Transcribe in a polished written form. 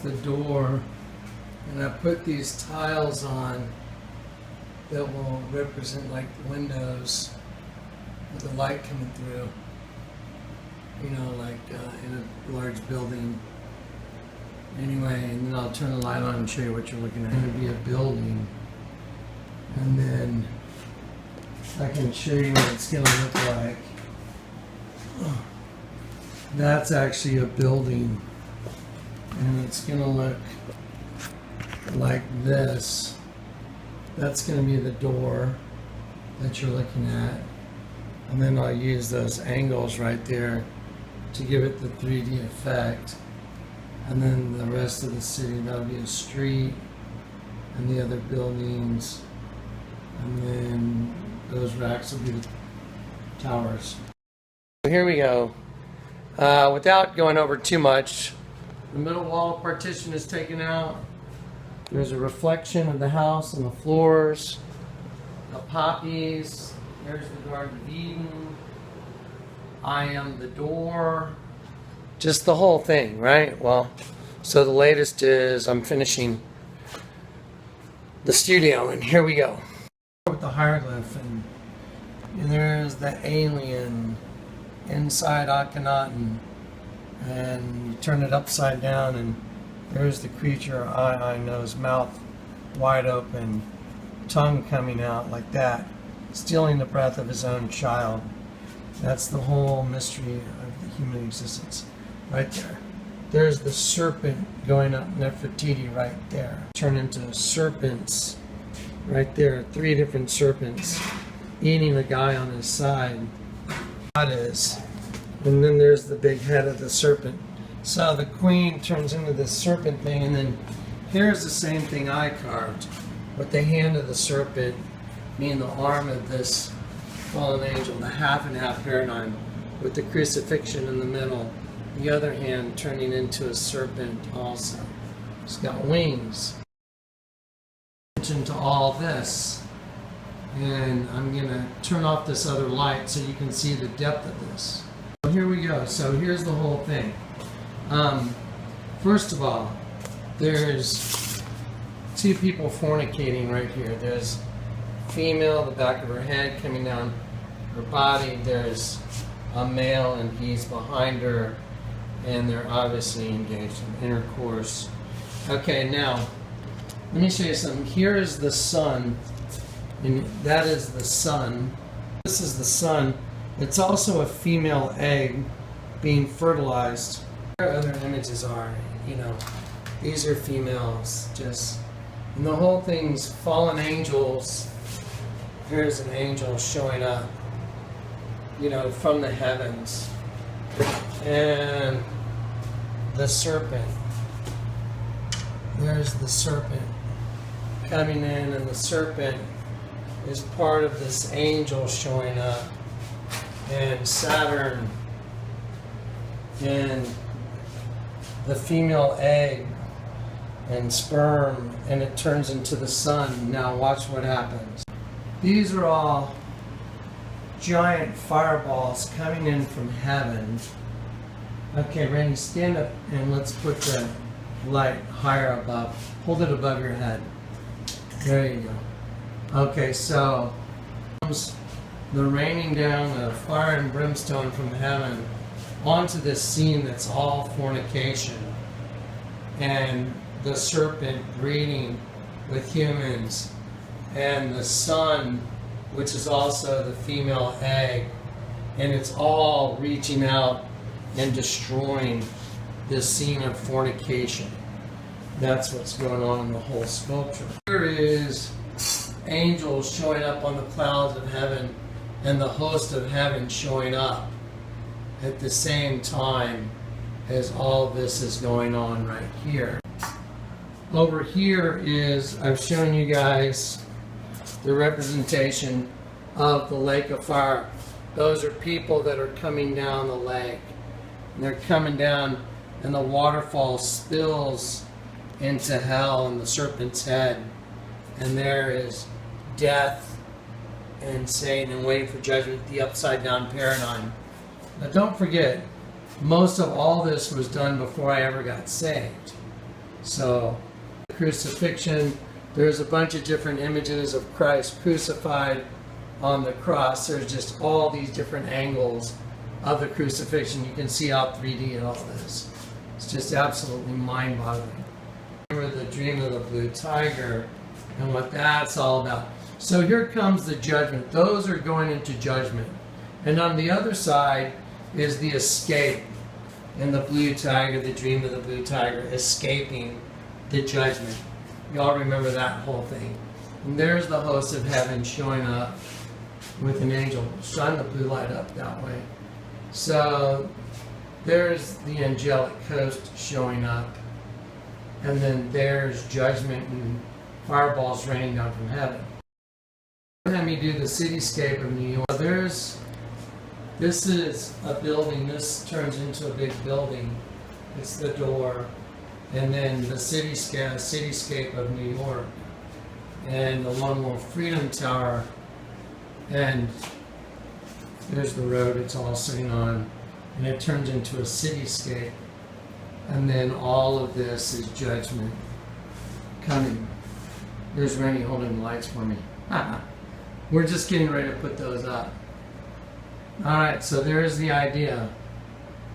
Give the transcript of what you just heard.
the door, and I put these tiles on that will represent like the windows with the light coming through, you know, like in a large building. Anyway, and then I'll turn the light on and show you what you're looking at. It's going to be a building, and then I can show you what it's going to look like. That's actually a building, and it's going to look like this. That's going to be the door that you're looking at, and then I'll use those angles right there to give it the 3D effect. And then the rest of the city, that'll be a street, and the other buildings, and then those racks will be the towers. Here we go. Without going over too much, the middle wall partition is taken out. There's a reflection of the house on the floors, the poppies. There's the Garden of Eden. I am the door. Just the whole thing, right? Well, so the latest is I'm finishing the studio, and here we go. With the hieroglyph, and there's the alien inside Akhenaten, and you turn it upside down, and there's the creature, eye, nose, mouth wide open, tongue coming out like that, stealing the breath of his own child. That's the whole mystery of the human existence. Right there. There's the serpent going up Nefertiti right there. Turn into serpents right there. 3 different serpents eating the guy on his side. God is. And then there's the big head of the serpent. So the queen turns into this serpent thing, and then here's the same thing I carved with the hand of the serpent being the arm of this fallen angel, the half and half paradigm with the crucifixion in the middle. The other hand turning into a serpent also. It's got wings. Attention to all this. And I'm going to turn off this other light so you can see the depth of this. So here we go. So here's the whole thing. First of all, there's 2 people fornicating right here. There's female, the back of her head coming down her body. There's a male, and he's behind her. And they're obviously engaged in intercourse. Okay, now, let me show you something. Here is the sun, and that is the sun. This is the sun. It's also a female egg being fertilized. Other images are, you know, these are females, just, and the whole thing's fallen angels. Here's an angel showing up, you know, from the heavens. And the serpent, there's the serpent coming in, and the serpent is part of this angel showing up, and Saturn, and the female egg and sperm, and it turns into the sun. Now watch what happens. These are all giant fireballs coming in from heaven. Okay, Randy, stand up and let's put the light higher above. Hold it above your head. There you go. Okay, so comes the raining down of fire and brimstone from heaven onto this scene that's all fornication, and the serpent breeding with humans, and the sun, which is also the female egg, and it's all reaching out and destroying this scene of fornication. That's what's going on in the whole sculpture. Here is angels showing up on the clouds of heaven, and the host of heaven showing up at the same time as all this is going on right here. Over here is, I've shown you guys the representation of the lake of fire. Those are people that are coming down the lake. And they're coming down, and the waterfall spills into hell and the serpent's head. And there is death and Satan and waiting for judgment, the upside down paradigm. Now don't forget, most of all this was done before I ever got saved. So, crucifixion, there's a bunch of different images of Christ crucified on the cross. There's just all these different angles of the crucifixion. You can see how 3D and all this. It's just absolutely mind-boggling. Remember the dream of the blue tiger and what that's all about. So here comes the judgment. Those are going into judgment. And on the other side is the escape. And the blue tiger, the dream of the blue tiger, escaping the judgment. Y'all remember that whole thing. And there's the host of heaven showing up with an angel. Shine the blue light up that way. So there's the angelic host showing up. And then there's judgment and fireballs raining down from heaven. Let me do the cityscape of New York. This is a building. This turns into a big building. It's the door. And then the cityscape of New York. And the one more Freedom Tower. And there's the road it's all sitting on. And it turns into a cityscape. And then all of this is judgment coming. There's Rennie holding the lights for me. We're just getting ready to put those up. All right, so there's the idea.